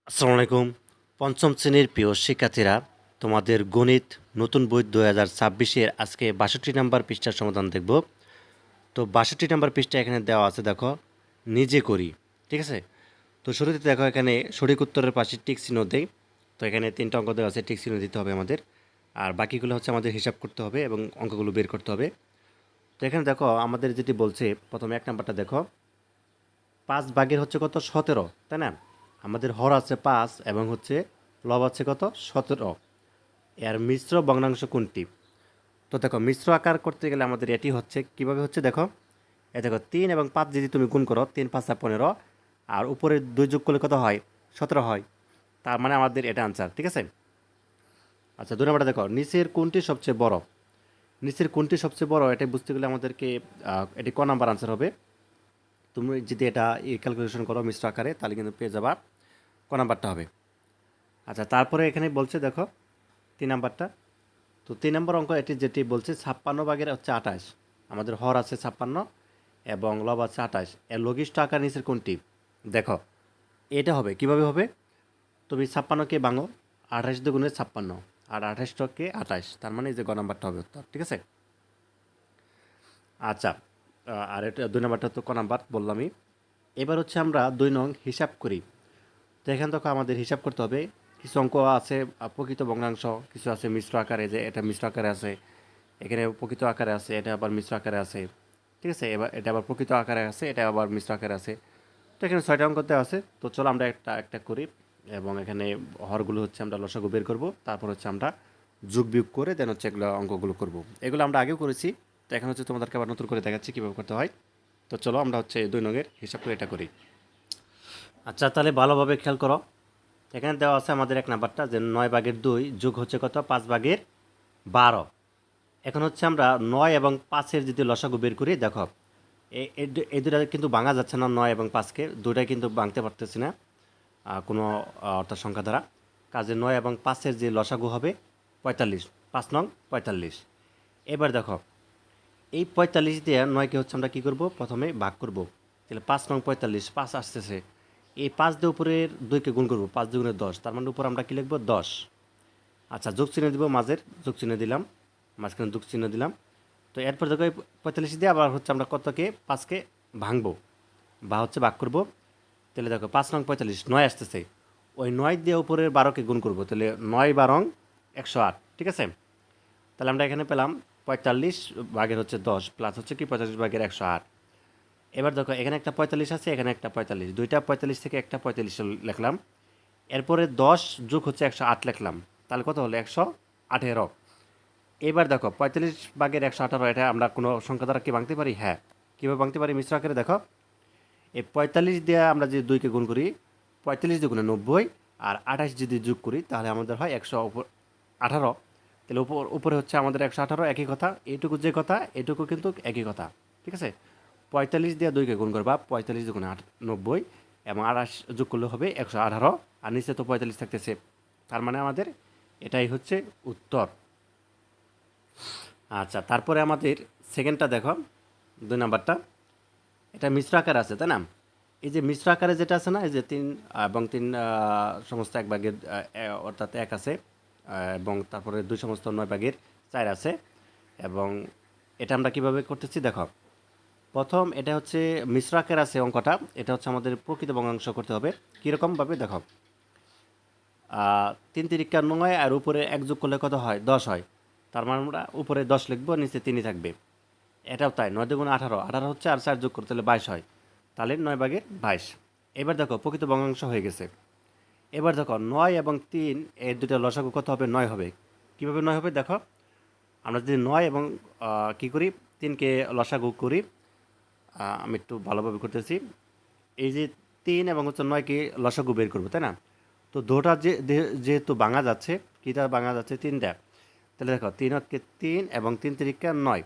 আসসালামু আলাইকুম। পঞ্চম শ্রেণীর প্রিয় শিক্ষার্থীরা, তোমাদের গণিত নতুন বই 2026-এর আজকে ৬২ নাম্বার পৃষ্ঠার সমাধান দেখব। তো ৬২ নাম্বার পৃষ্ঠা এখানে দেওয়া আছে, দেখো, নিজে করি। ঠিক আছে? তো শুরুতে দেখো এখানে সঠিক উত্তরের পাশে টিক চিহ্ন দেই। তো এখানে ৩টা অঙ্ক দেওয়া আছে, টিক চিহ্ন দিতে হবে আমাদের। আর বাকিগুলো হচ্ছে আমাদের হিসাব করতে হবে এবং অঙ্কগুলো বের করতে হবে। তো এখানে দেখো আমাদের যেটি বলছে, প্রথমে ১ নাম্বারটা দেখো, ৫ ভাগের হচ্ছে কত? ১৭, তাই না? আমাদের হর আছে ৫ এবং হচ্ছে লব আছে কত? ১৭। এর মিশ্র ভগ্নাংশ কোনটি? তো দেখো, মিশ্র আকার করতে গেলে আমাদের এটি হচ্ছে কিভাবে হচ্ছে, দেখো, দেখো ৩ এবং ৫ যদি তুমি গুণ করো, ৩ ৫ ১৫, আর উপরে ২ যোগ করলে কত হয়? ১৭ হয়। তার মানে আমাদের এটা আনসার। ঠিক আছে? আচ্ছা, ২ নম্বরটা দেখো, নিচের কোনটি সবচেয়ে বড়? নিচের কোনটি সবচেয়ে বড় এটা বুঝতে গেলে আমাদেরকে এটি ক নাম্বার আনসার হবে? তুমি যদি এটা ক্যালকুলেশন করো মিশ্র আকারে, তাহলে কিন্তু পেয়ে যাবা ক নাম্বারটা হবে। আচ্ছা, তারপরে এখানে বলছে, দেখো ৩ নাম্বারটা। তো ৩ নম্বর অঙ্ক এটি যেটি বলছে ৫৬ ভাগের হচ্ছে ২৮। আমাদের হর আছে ৫৬ এবং লব আছে ২৮। এর লঘিষ্ঠ আকার নিচের কোনটি? দেখো, এটা হবে কিভাবে হবে? তুমি ৫৬কে ভাঙো, ২৮ দুগুণে ৫৬, আর ২৮কে ২৮, তার মানে এই যে গ নাম্বারটা হবে উত্তর। ঠিক আছে? আচ্ছা, আর এটা ২ নাম্বারটা তো ক নাম্বার বললামই। এবার হচ্ছে আমরা ২ নং হিসাব করি। তো এখান থেকে আমাদের হিসাব করতে হবে। কিছু অঙ্ক আছে প্রকৃত ভগ্নাংশ, কিছু আছে মিশ্র আকারে, যে এটা মিশ্র আকারে আছে, এখানে প্রকৃত আকারে আছে, এটা আবার মিশ্র আকারে আছে। ঠিক আছে? এবার এটা আবার প্রকৃত আকারে আছে, এটা আবার মিশ্র আকারে আছে। তো এখানে ৬টা অঙ্ক দেওয়া আছে। তো চলো আমরা একটা একটা করি, এবং এখানে হরগুলো হচ্ছে আমরা লসাগু বের করব, তারপর হচ্ছে আমরা যোগ বিয়োগ করে দেন হচ্ছে এগুলো অঙ্কগুলো করব। এগুলো আমরা আগেও করেছি। তো এখন হচ্ছে তোমাদেরকে আবার নতুন করে দেখাচ্ছি কীভাবে করতে হয়। তো চলো আমরা হচ্ছে ২ নংয়ের হিসাব করে এটা করি। আচ্ছা, তাহলে ভালোভাবে খেয়াল করো। এখানে দেওয়া আছে আমাদের ১ নাম্বারটা, যে ৯ ভাগের ২ যোগ হচ্ছে কত? ৫ ভাগের ১২। এখন হচ্ছে আমরা ৯ এবং ৫-এর যদি লসাগু বের করি, দেখো এই দুটা কিন্তু ভাঙা যাচ্ছে না, ৯ এবং ৫-কে দুটাই কিন্তু ভাঙতে পারতেছি না কোনো অর্থাৎ সংখ্যা দ্বারা। কাজে ৯ এবং ৫-এর যে লসাগু হবে ৪৫, ৫ নং ৪৫। এবার দেখো, এই ৪৫ দিয়ে ৯কে হচ্ছে আমরা কী করব? প্রথমে ভাগ করব। তাহলে ৫ নং ৪৫, ৫ আসতেছে। এই ৫ দিয়ে উপরের ২কে গুণ করব, ৫ দুগুণে ১০, তার মানে উপর আমরা কী লিখব? ১০। আচ্ছা, যোগ চিহ্ন দিব, মাঝের যোগ চিহ্ন দিলাম, মাঝখানে যোগ চিহ্ন দিলাম। তো এরপর দেখো ৪৫ দিয়ে আবার হচ্ছে আমরা কতকে? ৫-কে ভাঙবো বা হচ্ছে ভাগ করব। তাহলে দেখো ৫ নং ৪৫, ৯ আসতেছে। ওই ৯ দিয়ে উপরের ১২কে গুণ করব, তাহলে ৯ ১২ ১০৮। ঠিক আছে? তাহলে আমরা এখানে পেলাম ৪৫ ভাগের হচ্ছে ১০ প্লাস হচ্ছে কি ৪৫ ভাগের ১০৮। এবার দেখো এখানে একটা ৪৫ আছে, এখানে একটা ৪৫, দুইটা ৪৫ থেকে একটা ৪৫ লিখলাম। এরপরে ১০ যোগ হচ্ছে ১০৮ লিখলাম। তাহলে কত হলো? ১১৮। এবার দেখো ৪৫ ভাগের ১১৮, এটা আমরা কোনো সংখ্যা দ্বারা কি ভাঙতে পারি? হ্যাঁ। কীভাবে ভাঙতে পারি? মিশ্র আকারে দেখো, এই ৪৫ দিয়ে আমরা যে ২কে গুণ করি, ৪৫ দুগুণে ৯০, আর ২৮ যদি যোগ করি তাহলে আমাদের হয় ১১৮। তাহলে উপরে হচ্ছে আমাদের ১১৮, একই কথা। এইটুকু যে কথা, এটুকু কিন্তু একই কথা। ঠিক আছে? ৪৫ দিয়ে ২কে গুণ করবা, ৪৫ দুগুণে ৯০, এবং ২৮ যোগ করলে হবে ১১৮, আর নিচে তো ৪৫ থাকতেছে। তার মানে আমাদের এটাই হচ্ছে উত্তর। আচ্ছা, তারপরে আমাদের সেকেন্ডটা দেখো, ২ নাম্বারটা। এটা মিশ্র আকার আছে, তাই না? এই যে মিশ্র আকারে যেটা আছে না, এই যে ৩ এবং ৩ সমস্ত ১ ভাগের অর্থাৎ ১ আছে, এবং তারপরে ২ সমস্ত ৯ ভাগের ৪ আছে। এবং এটা আমরা কিভাবে করতেছি দেখো, প্রথম এটা হচ্ছে মিশ্র আকার আছে অঙ্কটা, এটা হচ্ছে আমাদের প্রকৃত ভগ্নাংশ করতে হবে। কীরকমভাবে দেখো, ৩ তিরিকা ৯, আর উপরে ১ যোগ করলে কত হয়? ১০ হয়। তার মানে আমরা উপরে ১০ লিখবো, নিচে ৩ই থাকবে। এটাও তাই, ৯ দুগুণে ১৮, ১৮ হচ্ছে, আর ৪ যোগ করতে হলে ২২ হয়। তাহলে ৯ ভাগের ২২। এবার দেখো প্রকৃত ভগ্নাংশ হয়ে গেছে। এবার দেখো ৯ এবং ৩ এর দুটো লসাগু কত হবে? ৯ হবে। কীভাবে ৯ হবে দেখো, আমরা যদি ৯ এবং কী করি, ৩কে লসাগু করি, আমি একটু ভালোভাবে করতেছি। এই যে ৩ এবং হচ্ছে ৯কে লসাগু বের করবো, তাই না? তো দুটা যেহেতু ভাঙা যাচ্ছে, কীটা ভাঙা যাচ্ছে? ৩টা। তাহলে দেখো ৩ হচ্ছে ৩ এবং ৩ তিরিকা ৯।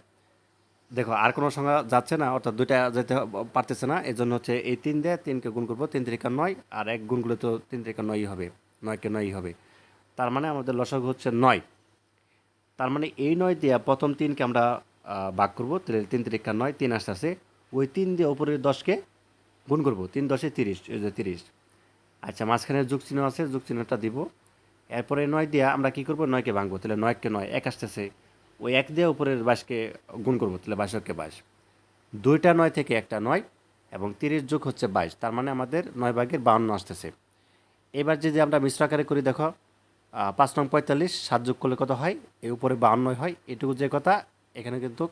দেখো আর কোনো সংখ্যা যাচ্ছে না, অর্থাৎ দুইটা যেতে পারতেছে না, এই জন্য হচ্ছে এই ৩ দিয়ে ৩কে গুণ করবো, ৩ তিরিকা ৯, আর ১ গুণ করলে তো ৩ তিরিকা ৯ই হবে, ৯কে ৯ই হবে। তার মানে আমাদের লসাগু হচ্ছে ৯। তার মানে এই ৯ দিয়ে প্রথম ৩কে আমরা ভাগ করবো, তাহলে ৩ তিরিকা ৯, ৩ আসতেছে। ওই ৩ দিয়ে উপরের ১০কে গুণ করবো, ৩ ১০-এ ৩০, এই যে ৩০। আচ্ছা, মাঝখানে যোগ চিহ্ন আছে, যোগ চিহ্নটা দিব। এরপরে 9 দিয়ে আমরা কী করবো, 9কে ভাঙবো, তাহলে 9কে 9 এক আসতেছে, ওই এক দিয়ে উপরের 22কে গুণ করবো, তাহলে 22কে 22, দুইটা 9 থেকে একটা 9 এবং 30 যোগ হচ্ছে 22, তার মানে আমাদের 9 ভাগের 52 আসতেছে। এবার যদি আমরা মিশ্র আকারে করি দেখো, 5 নং 45, 7 যোগ করলে কত হয়, এর উপরে 52 হয়, এটুকু যে কথা এখানে কিন্তু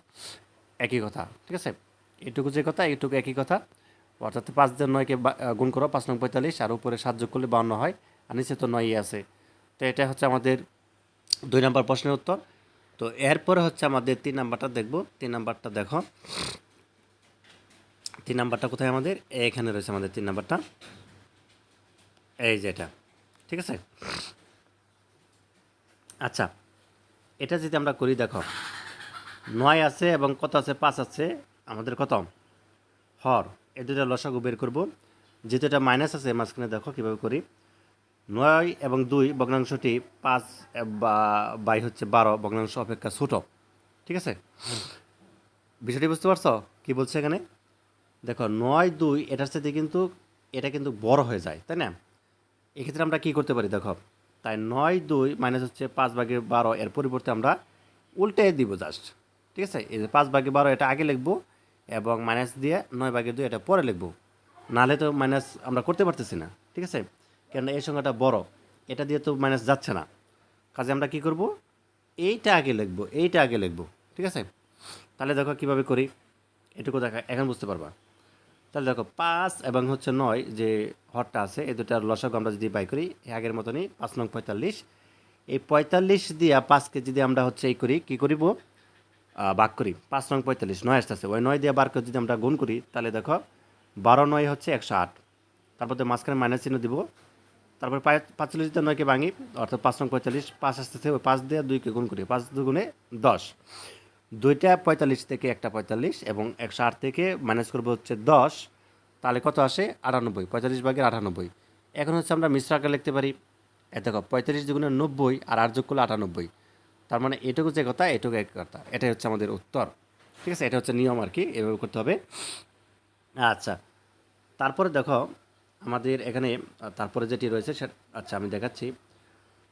একই কথা, ঠিক আছে, এটুকু যে কথা এটুকু একই কথা, অর্থাৎ 5 দিয়ে 9কে গুণ করো, 5 নং 45, আর উপরে 7 যোগ করলে 52 হয়, আর নিচে তো 9ই আছে। তো এটা হচ্ছে আমাদের 2 নম্বর প্রশ্নের উত্তর। তো এরপরে হচ্ছে আমাদের 3 নাম্বারটা দেখব। 3 নাম্বারটা দেখো, 3 নাম্বারটা কোথায় আমাদের, এখানে রয়েছে আমাদের 3 নাম্বারটা, এই যে এটা, ঠিক আছে। আচ্ছা, এটা যদি আমরা করি দেখো, 9 আছে এবং কত আছে, 5 আছে, আমাদের কত হর, এই দুটো লসাগু বের করব। যেহেতু এটা মাইনাস আছে মাঝখানে, দেখো কীভাবে করি, 9 এবং 2 ভগ্নাংশটি 5 বাই হচ্ছে 12 ভগ্নাংশ অপেক্ষা ছোট, ঠিক আছে। বিষয়টি বুঝতে পারছো কি বলছে এখানে, দেখো 9 2 এটার সাথে কিন্তু এটা কিন্তু বড় হয়ে যায়, তাই না। এক্ষেত্রে আমরা কী করতে পারি দেখো, তাই 9 2 মাইনাস হচ্ছে 5/12, এর পরিবর্তে আমরা উল্টে দিব জাস্ট, ঠিক আছে। এই যে 5/12 এটা আগে লিখবো এবং মাইনাস দিয়ে 9/2 এটা পরে লিখবো, নাহলে তো মাইনাস আমরা করতে পারতেছি না, ঠিক আছে, কেননা এই সংখ্যাটা বড়, এটা দিয়ে তো মাইনাস যাচ্ছে না, কাজে আমরা কী করব, এইটা আগে লিখবো, এইটা আগে লিখবো, ঠিক আছে। তাহলে দেখো কীভাবে করি, এটুকু দেখা এখন বুঝতে পারবা। তাহলে দেখো 5 এবং হচ্ছে 9 যে হরটা আছে, এই দুটার লসাগু আমরা যদি বাই করি আগের মতনই, 5 নং 45, এই 45 দিয়ে 5কে যদি আমরা হচ্ছে এই করি, কী করিব, ভাগ করি, 5 নং 45 9 আসতেছে, ওই 9 দিয়ে বারকে যদি আমরা গুণ করি, তাহলে দেখো 12 9 হচ্ছে 108, তারপর তো মাঝখানে মাইনাস চিহ্ন দিব, তারপর 45 দিয়ে 9কে ভাঙি, অর্থাৎ 5 নং 45, 5 আসতেছে, ওই 5 দিয়ে 2কে গুণ করি, 5 2 10, দুইটা 45 থেকে একটা 45 এবং 108 থেকে মাইনাস করবো হচ্ছে 10, তাহলে কত আসে 98, 45/98। এখন হচ্ছে আমরা মিশ্র আকারে লিখতে পারি, দেখো 45 দুগুণে 90 আর 8 যোগ করলে 98, তার মানে এটুকু যে কথা এটুকু এক কথা, এটাই হচ্ছে আমাদের উত্তর, ঠিক আছে। এটা হচ্ছে নিয়ম আর কি, এভাবে করতে হবে। আচ্ছা, তারপরে দেখো আমাদের এখানে তারপরে যেটি রয়েছে সেটা, আচ্ছা আমি দেখাচ্ছি।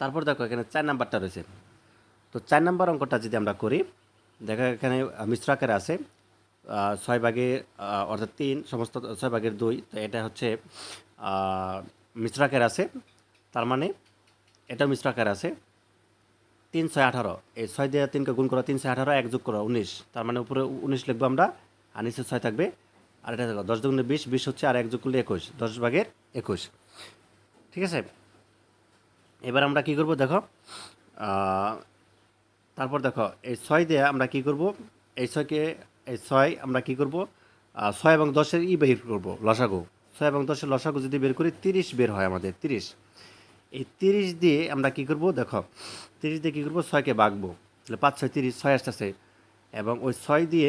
তারপর দেখো এখানে 4 নাম্বারটা রয়েছে। তো 4 নাম্বার অঙ্কটা যদি আমরা করি, দেখো এখানে মিশ্র আকারে আছে, 6 ভাগের অর্থাৎ 3 সমস্ত 6/2, তো এটা হচ্ছে মিশ্র আকারে আছে, তার মানে এটাও মিশ্র আকারে আছে। 3 6 18, এই 6 দিয়ে 3কে গুণ করো, 3 6 18, 1 যোগ করো 19, তার মানে উপরে 19 লিখবো আমরা, আর নিচে 6 থাকবে। আর এটা দেখো 10 দুগুণে 20, 20 হচ্ছে, আর 1 যোগ করলে 21, 10/21, ঠিক আছে। এবার আমরা কি করব দেখো, তারপর দেখো এই 6 দিয়ে আমরা কি করব, এই 6কে, এই 6 আমরা কি করব, 6 এবং 10-এর বের করব লসাগু, 6 এবং 10-এর লসাগু যদি বের করি 30 বের হয় আমাদের, 30। এই 30 দিয়ে আমরা কি করব দেখো, 30 দিয়ে কী করবো, 6কে ভাগবো, তাহলে 5 6 30, 6 আসতেছে, এবং ওই 6 দিয়ে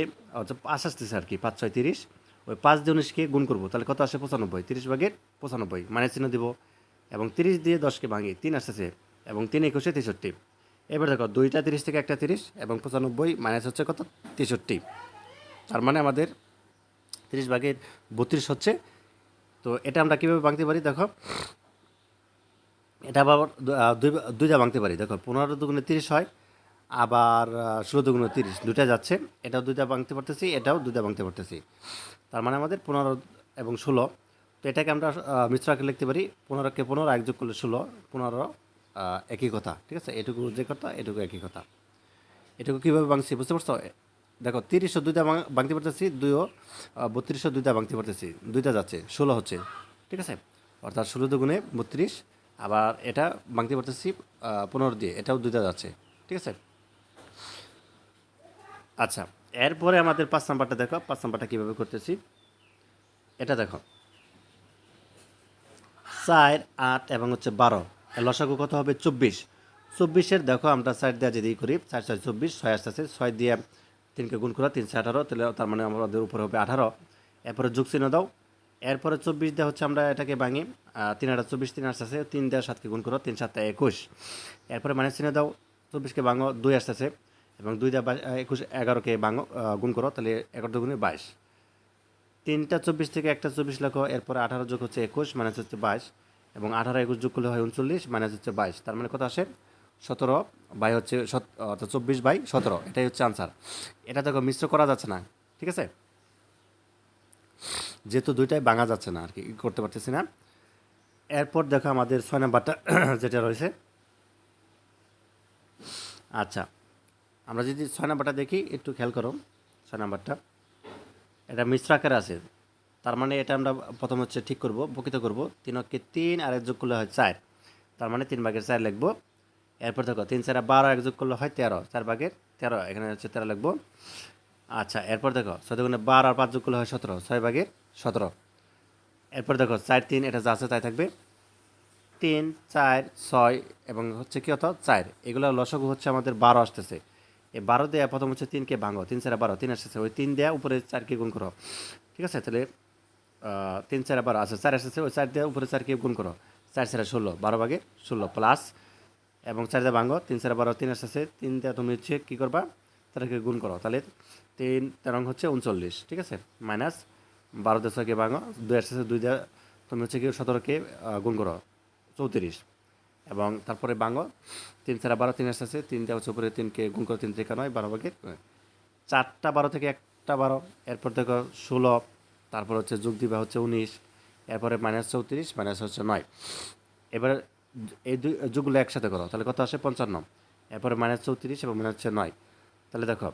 5 আসতেছে আর কি, 5 6 30, ওই 5 দিয়ে 19কে গুণ করবো, তাহলে কত আসে 95, 30/95 মাইনাস চিহ্ন দিব, এবং 30 দিয়ে 10কে ভাঙি, 3 আসতেছে, এবং 3 21 63। এবার দেখো দুইটা 30 থেকে একটা 30 এবং 95 মাইনাস হচ্ছে কত 63, তার মানে আমাদের 30/32 হচ্ছে। তো এটা আমরা কীভাবে ভাঙতে পারি দেখো, এটা আবার দুইটা ভাঙতে পারি, দেখো 15 দুগুণে 30 হয়, আবার 16 দুগুণে 30, দুইটা যাচ্ছে, এটাও দুইটা ভাঙতে পারতেছি, এটাও দুইটা ভাঙতে পারতেছি, তার মানে আমাদের 15 এবং 16। তো এটাকে আমরা মিশ্র আকারে লিখতে পারি, 15কে 15 এক যোগ করলে 16, 15 একই কথা, ঠিক আছে, এটুকু যে কথা এটুকু একই কথা। এটুকু কীভাবে ভাঙছি বুঝতে পারছো, দেখো 30ও দুইটা ভাঙতে পারতেছি, 2ও 32ও দুইটা ভাঙতে পারতেছি, দুইটা যাচ্ছে, 16 হচ্ছে, ঠিক আছে, অর্থাৎ 16 দুগুণে 32, আবার এটা ভাঙতে পারতেছি 15 দিয়ে, এটাও দুইটা যাচ্ছে, ঠিক আছে। আচ্ছা, এরপরে আমাদের 5 নাম্বারটা দেখো, 5 নাম্বারটা কীভাবে করতেছি, এটা দেখো 4 8 এবং হচ্ছে 12, এর লসাগু কত হবে 24, 24-এর দেখো আমরা 4 দিয়ে যদি করি, 4 6 24, 6 আসতেছে, 6 দিয়ে 3কে গুণ করা, 3 6 18, তাহলে তার মানে আমাদের উপরে হবে 18, এরপরে যোগ চিহ্ন দাও, এরপরে 24 দিয়ে হচ্ছে আমরা এটাকে ভাঙি, 3 8 24, 3 আসতেছে, 3 দিয়ে 7কে গুণ করো, 3 7 21, এরপরে মাইনাস চিহ্ন দাও, 24কে ভাঙো, 2 আসতেছে, এবং 2 দিয়ে 21 11কে ভাঙো, গুণ করো, তাহলে 11 দুগুণে 22, 3টা 24 থেকে একটা 24 লেখো, এরপরে 18 যোগ হচ্ছে 21 মাইনাস হচ্ছে 22, এবং 18 21 যোগ করলে হয় 39 মাইনাস হচ্ছে 22, তার মানে কত আসে 17 বাই হচ্ছে অর্থাৎ 24/17, এটাই হচ্ছে আনসার। এটা দেখো মিশ্র করা যাচ্ছে না, ঠিক আছে, যেহেতু দুইটাই ভাঙা যাচ্ছে না আর কি, করতে পারতেছি না। এরপর দেখো আমাদের 6 নাম্বারটা যেটা রয়েছে। আচ্ছা, আমরা যদি 6 নাম্বারটা দেখি, একটু খেয়াল করো। 6 নাম্বারটা এটা মিশ্র আকারে আছে, তার মানে এটা আমরা প্রথম হচ্ছে ঠিক করব, প্রকৃত করব। 3 3 আর 1 যোগ করলে হয় 4, তার মানে 3/4 লিখবো। এরপর দেখো 3 4 12, 1 যোগ করলে হয় 13, 4/13, এখানে হচ্ছে 13 লিখবো। আচ্ছা, এরপর দেখো 6 দুগুণে 12 আর 5 যোগ করলে হয় 17, 6/17। এরপর দেখো 4 3, এটা যা আছে তাই থাকবে। 3 4 6 এবং হচ্ছে কি হতো 4, এগুলো লসাগু হচ্ছে আমাদের 12 আসতেছে। এই 12 দেওয়া প্রথম হচ্ছে 3কে ভাঙো, 3 4 12, 3 আসতেছে, ওই 3 দেওয়া উপরে 4কে গুণ করো, ঠিক আছে। তাহলে 3 4 12 আছে, 4 আসতেছে, ওই 4 দেওয়া উপরে 4কে গুণ করো, 4 4 16, 12/16 প্লাস, এবং 4 দিয়ে ভাঙো, 3 4 12, 3 আসতেছে, 3 দেওয়া তুমি হচ্ছে কী করবা, তাদেরকে গুণ করো, তাহলে 3 13 হচ্ছে 39, ঠিক আছে, মাইনাস 12 দিয়ে 6কে ভাঙো, 2 আসতেছে, 2 দেওয়া তুমি হচ্ছে কি 17কে গুণ করো, 34, এবং তারপরে ভাঙো, 3 4 12, 3 আসতেছে, 3 দেওয়া হচ্ছে উপরে 3কে গুণ করো, 3 3 9, 12/4, 4টা 12 থেকে একটা 12, এরপর দেখো 16, তারপর হচ্ছে যোগ দিবা হচ্ছে 19, এরপরে মাইনাস 34 মাইনাস হচ্ছে 9। এবার এই দুই যোগগুলো একসাথে করো, তাহলে কত আসে 55, এরপরে মাইনাস 34 এবং মাইনাস হচ্ছে 9। তাহলে দেখো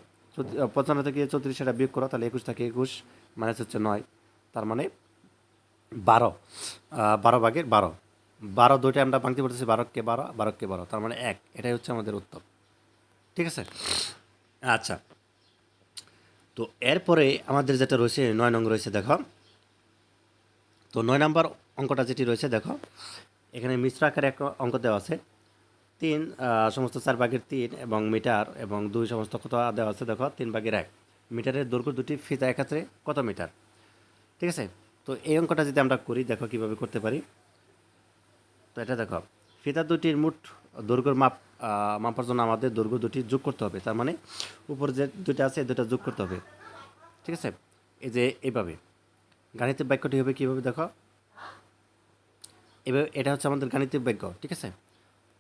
55 থেকে 34 সেটা বিয়োগ করো, তাহলে 21 থেকে 21 মাইনাস হচ্ছে 9, তার মানে 12, 12/12, 12 দুইটা আমরা ভাঙতে পারতেছি, 12কে 12, 12কে 12, তার মানে 1, এটাই হচ্ছে আমাদের উত্তর, ঠিক আছে। আচ্ছা, তো এরপরে আমাদের যেটা রয়েছে 9 নং রয়েছে, দেখো। তো 9 নাম্বার অঙ্কটা যেটি রয়েছে, দেখো এখানে মিশ্র আকারে এক অঙ্ক দেওয়া আছে। 3 সমস্ত 4/3 এবং মিটার এবং 2 সমস্ত কত দেওয়া আছে, দেখো 3/1। মিটারের দৈর্ঘ্য দুটি ফিতা এক্ষেত্রে কত মিটার, ঠিক আছে। তো এই অঙ্কটা যদি আমরা করি, দেখো কিভাবে করতে পারি। তো এটা দেখো, ফিতা দুটির মোট দৈর্ঘ্যের মাপার জন্য আমাদের দৈর্ঘ্য দুটি যোগ করতে হবে, তার মানে উপর যে দুটো আছে এই দুটো যোগ করতে হবে, ঠিক আছে। এই যে এইভাবে গাণিতিক বাক্যটি হবে কীভাবে, দেখো এভাবে, এটা হচ্ছে আমাদের গাণিতিক বাক্য, ঠিক আছে।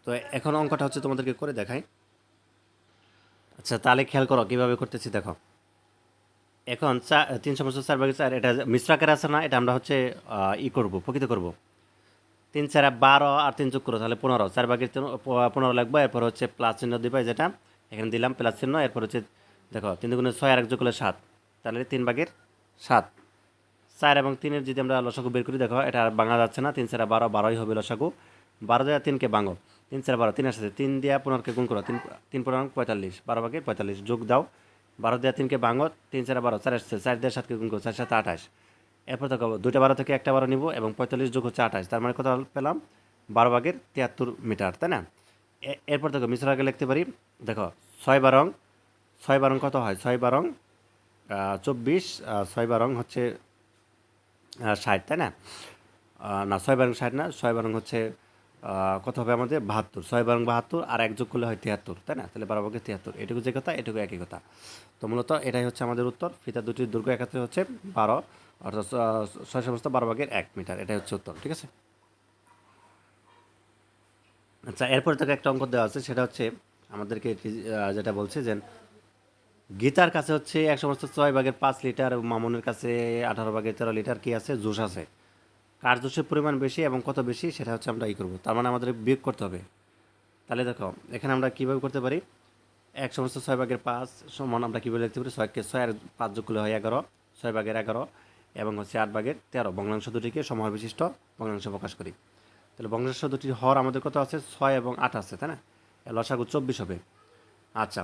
তো এখন অঙ্কটা হচ্ছে তোমাদেরকে করে দেখাই। আচ্ছা, তাহলে খেয়াল করো কীভাবে করতেছি, দেখো এখন 3 সমস্ত 4/4, এটা মিশ্র আকারে আছে না, এটা আমরা হচ্ছে করবো, প্রকৃত করবো। 3 4 12 আর 3 যোগ করো, তাহলে 15, 4/15 লাগবে, এরপর হচ্ছে প্লাস চিহ্ন দিবা, যেটা এখানে দিলাম প্লাস চিহ্ন, এরপর হচ্ছে দেখো 3 দুগুণে 6 আর 1 যোগ করলে 7, তাহলে 3/7। 4 এবং 3-এর যদি আমরা লসাগু বের করি, দেখো এটা আর ভাঙা যাচ্ছে না, 3 4 12, 12ই হবে লসাগু। 12 দেওয়া 3কে ভাঙো, 3 4 12, 3 আসছে, 3 দেওয়া 15কে গুণ করো, 3 3 15 45, 12/45 যোগ দাও, 12 দেওয়া 3কে ভাঙো, 3 4 12, 4 আসছে, 4 দেওয়া 7কে গুণ করো, 4 7 28। এরপর দেখো 2টা 12 থেকে একটা 12 নিব এবং 45 যোগ হচ্ছে 28, তার মানে কত পেলাম 12/73 মিটার, তাই না। এরপর দেখো মিশ্র আগে লিখতে পারি, দেখো 6 বারং কত হয়, 6 বারং 24, 6 বারং হচ্ছে 60, তাই না। না, 6 বারং 60 না, 6 বারং হচ্ছে কত হবে আমাদের 72, 6 বারং 72 আর 1 যোগ করলে হয় 73, তাই না। তাহলে 12/73, এটুকু যে কথা এটুকু একই কথা। তো মূলত এটাই হচ্ছে আমাদের উত্তর, ফিতা দুটির দৈর্ঘ্য এক্ষেত্রে হচ্ছে 12, অর্থাৎ 6 সমস্ত 12/1 মিটার, এটাই হচ্ছে উত্তর, ঠিক আছে। আচ্ছা, এরপরে থেকে একটা অঙ্ক দেওয়া আছে, সেটা হচ্ছে আমাদেরকে যেটা বলছে যে গীতার কাছে হচ্ছে 1/6 লিটার এবং মামুনের কাছে 18/13 লিটার কি আছে, জুস আছে। কার জুসের পরিমাণ বেশি এবং কত বেশি, সেটা হচ্ছে আমরা করবো, তার মানে আমাদের বিয়োগ করতে হবে। তাহলে দেখো এখানে আমরা কীভাবে করতে পারি, 1/6 সমান আমরা কীভাবে লিখতে পারি, 6 আর 5 যোগ করলে হয় 11, 6/11 এবং হচ্ছে 8/13 ভগ্নাংশ দুটিকে সময় বিশিষ্ট ভগ্নাংশ প্রকাশ করি। তাহলে ভগ্নাংশ দুটির হর আমাদের কত আছে, 6 এবং 8 আছে, তাই না। লসাগু 24 হবে। আচ্ছা,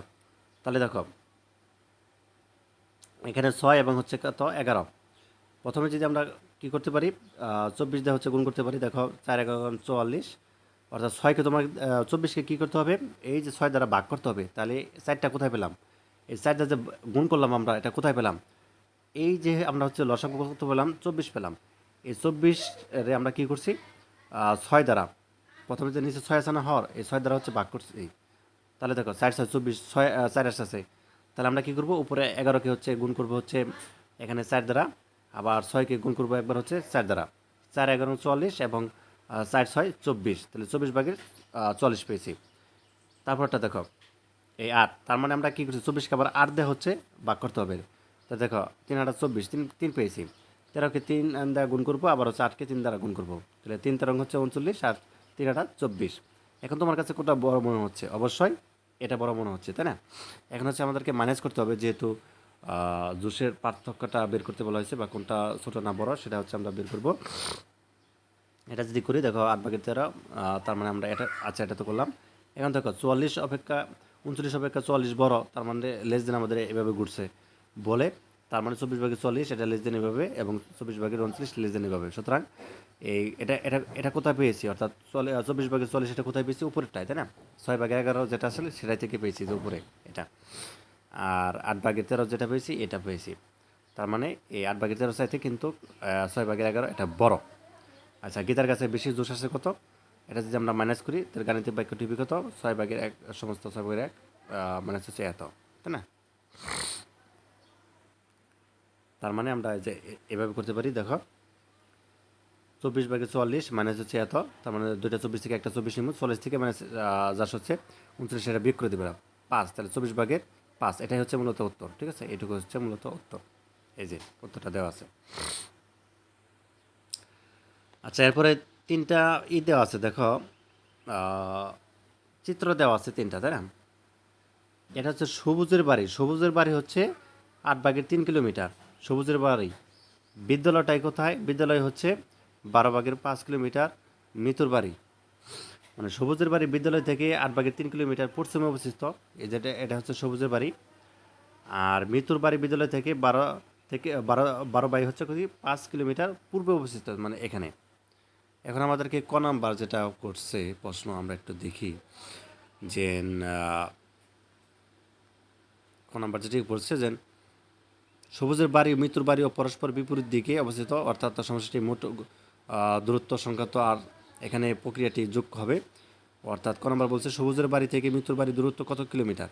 তাহলে দেখো এখানে 6 এবং হচ্ছে কত 11, প্রথমে যদি আমরা কি করতে পারি, 24 দিয়ে হচ্ছে গুণ করতে পারি, দেখো 4 11 44, অর্থাৎ 6কে তোমার 24কে কী করতে হবে, এই যে 6 দ্বারা ভাগ করতে হবে, তাহলে 4টা কোথায় পেলাম, এই 4 দ্বারা যে গুণ করলাম আমরা, এটা কোথায় পেলাম, এই যে আমরা হচ্ছে লসাগু কত পেলাম, 24 পেলাম। এই 24 রে আমরা কী করছি, 6 দ্বারা, প্রথমে যে নিচে 6 আছে না হর, এই 6 দ্বারা হচ্ছে ভাগ করছি। তাহলে দেখো 4 6 24, 6 4 আসছে, তাহলে আমরা কী করবো, উপরে 11কে হচ্ছে গুণ করবো হচ্ছে এখানে 4 দ্বারা, আবার 6কে গুণ করবো একবার হচ্ছে 4 দ্বারা, 4 11 44 এবং 4 6 24, তাহলে 24/40 পেয়েছি। তারপরটা দেখো এই 8, তার মানে আমরা কী করছি 24কে আবার 8 দেওয়া হচ্ছে ভাগ করতে হবে। তো দেখো 3 8 24, তিন পেয়েছি। 13কে 3 দ্বারা গুণ করবো, আবার হচ্ছে 8কে 3 দ্বারা গুণ করবো, তাহলে 3 তেরং হচ্ছে 39 আর 3 8 24। এখন তোমার কাছে কোনটা বড় মনে হচ্ছে? অবশ্যই এটা বড় মনে হচ্ছে, তাই না? এখন হচ্ছে আমাদেরকে ম্যানেজ করতে হবে, যেহেতু জোশের পার্থক্যটা বের করতে বলা হয়েছে বা কোনটা ছোটো না বড় সেটা হচ্ছে আমরা বের করব। এটা যদি করি দেখো 8/13, তার মানে আমরা এটা, আচ্ছা এটা তো করলাম। এখন দেখো 39 অপেক্ষা 44 বড়, তার মানে লেস দেন আমাদের এভাবে ঘুরছে বলে, তার মানে 24/40 এটা লেস দেন এভাবে, এবং 24/39 লেস দেন এভাবে। সুতরাং এই এটা এটা এটা কোথায় পেয়েছি, অর্থাৎ 24/40 এটা কোথায় পেয়েছি? উপরেরটাই, তাই না? 6/11 যেটা আসলে সেটাই থেকে পেয়েছি, যে উপরে এটা। আর 8/13 যেটা পেয়েছি এটা পেয়েছি, তার মানে এই 8/13 চাইতে কিন্তু 6/11 এটা বড়। আচ্ছা, গীতার কাছে বেশি জোশ আছে কত? এটা যদি আমরা মাইনাস করি তাহলে গাণিতিক বাক্য টিপি কত? 6/1 সমস্ত 6/1 মাইনাস হচ্ছে এত, তাই না? তার মানে আমরা যে এভাবে করতে পারি, দেখো 24/44 মাইনাস হচ্ছে এত, তার মানে দুইটা 24 থেকে একটা 24 নিব, 40 থেকে মাইনাস যা হচ্ছে 29, এটা বিয়োগ করে দেবে 5, তাহলে 24/5, এটাই হচ্ছে মূলত উত্তর। ঠিক আছে, এটুকু হচ্ছে মূলত উত্তর। এই যে উত্তরটা দেওয়া আছে। আচ্ছা, এরপরে তিনটা দেওয়া আছে, দেখো চিত্র দেওয়া আছে তিনটা, তাই না? এটা হচ্ছে সবুজের বাড়ি। সবুজের বাড়ি হচ্ছে 8/3 কিলোমিটার। সবুজের বাড়ি বিদ্যালয়টাই কোথায়? বিদ্যালয় হচ্ছে 12/5 কিলোমিটার। মৃত্যুর বাড়ি মানে সবুজের বাড়ি বিদ্যালয় থেকে 8/3 কিলোমিটার পশ্চিমে অবস্থিত। এই যেটা এটা হচ্ছে সবুজের বাড়ি। আর মৃত্যুর বাড়ি বিদ্যালয় থেকে 12 বাই হচ্ছে 5 কিলোমিটার পূর্বে অবস্থিত, মানে এখানে। এখন আমাদেরকে ক নাম্বার যেটা করছে প্রশ্ন, আমরা একটু দেখি যে ক নাম্বার যেটি বলছে যে সবুজের বাড়ি মৃত্যুর বাড়ি ও পরস্পর বিপরীত দিকে অবস্থিত, অর্থাৎ তার সমষ্টি মোট দূরত্ব সংখ্যা তো, আর এখানে প্রক্রিয়াটি যোগ হবে। অর্থাৎ ক নম্বর বলছে সবুজের বাড়ি থেকে মৃত্যুর বাড়ির দূরত্ব কত কিলোমিটার।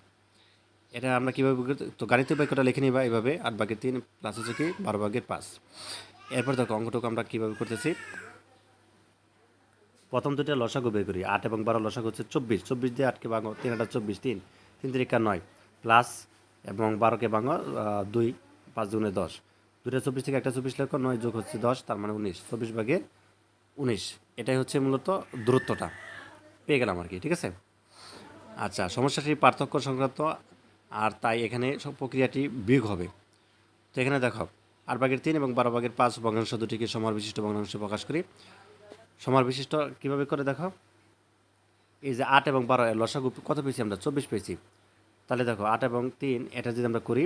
এটা আমরা কীভাবে তো গাণিতিক বাক্যটা লিখে নিবা এইভাবে, 8/3 প্লাস হচ্ছে কি 12/5। এরপর দেখো অঙ্কটুকু আমরা কীভাবে করতেছি। প্রথম দুটো লসাগু বের করি। 8 এবং 12 লসাগু হচ্ছে 24। 24 দিয়ে 8কে ভাঙো, 3 8 24, 3 3 3 9 প্লাস, এবং 12কে ভাঙো 2, 5 2 10। দুটো 24 থেকে একটা 24 লেখো, 9 যোগ হচ্ছে 10, তার মানে 19। 24/19, এটাই হচ্ছে মূলত দূরত্বটা পেয়ে গেলাম আর কি। ঠিক আছে, আচ্ছা সমস্যাটির পার্থক্য সংক্রান্ত, আর তাই এখানে সব প্রক্রিয়াটি বিয়োগ হবে। তো এখানে দেখো 8/3 এবং 12/5 ভগ্নাংশ দুটিকে সমান বিশিষ্ট ভগ্নাংশে প্রকাশ করি। সমান বিশিষ্ট কীভাবে করে দেখো, এই যে 8 এবং 12 এর লসাগু কত পেয়েছি আমরা? 24 পেয়েছি। তাহলে দেখো 8 এবং 3 এটা যদি আমরা করি,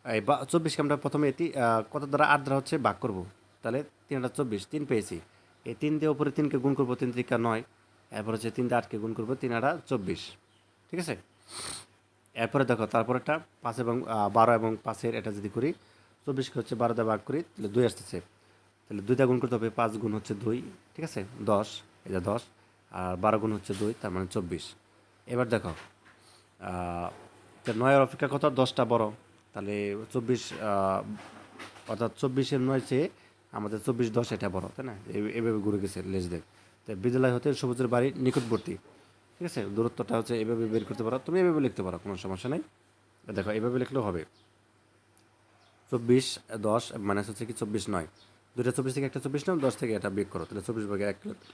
এই 24কে আমরা প্রথমে এটি কত দ্বারা 8 দ্বারা হচ্ছে ভাগ করব, তাহলে 3 8 24, 3 পেয়েছি। এই 3 দিয়ে উপরে 3কে গুণ করবো, 3 3 9, এরপর হচ্ছে 3 দিয়ে 8কে গুণ করবো, 3 8 24। ঠিক আছে, এরপরে দেখো তারপরেরটা 5 এবং 12 এবং 5-এর এটা যদি করি, 24কে হচ্ছে 12 দিয়ে ভাগ করি, তাহলে 2 আসতেছে, তাহলে 2 দিয়ে গুণ করতে হবে, 5 গুণ হচ্ছে 2, ঠিক আছে 10, এই যে 10, আর 12 গুণ হচ্ছে 2, তার মানে 24। এবার দেখো 9-এর অপেক্ষা কত? 10টা বড়, তাহলে 24, অর্থাৎ 24-এর 9 চেয়ে আমাদের 24 10 এটা বড়, তাই না? এভাবে ঘুরে গেছে লেজ দেখ। তাই বিদ্যালয় হতে সবুজের বাড়ির নিকটবর্তী। ঠিক আছে, দূরত্বটা হচ্ছে এভাবে বের করতে পারো, তুমি এভাবে লিখতে পারো, কোনো সমস্যা নেই। দেখো এভাবে লিখলেও হবে। 24 10 মাইনাস হচ্ছে কি 24 9, দুটো 24 থেকে একটা 24 নাও, 10 থেকে এটা বিয়োগ করো, তাহলে 24/1 কিলোমিটার।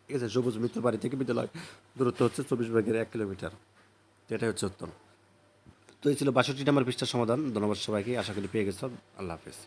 ঠিক আছে, সবুজ মৃত্যুর বাড়ি থেকে বিদ্যালয় দূরত্ব হচ্ছে 24/1 কিলোমিটার। তো এটাই হচ্ছে উত্তর। তো এই ছিল 62 নম্বর পৃষ্ঠার সমাধান। ধন্যবাদ সবাইকে, আশা করি পেয়ে গেছো। আল্লাহ হাফেজ।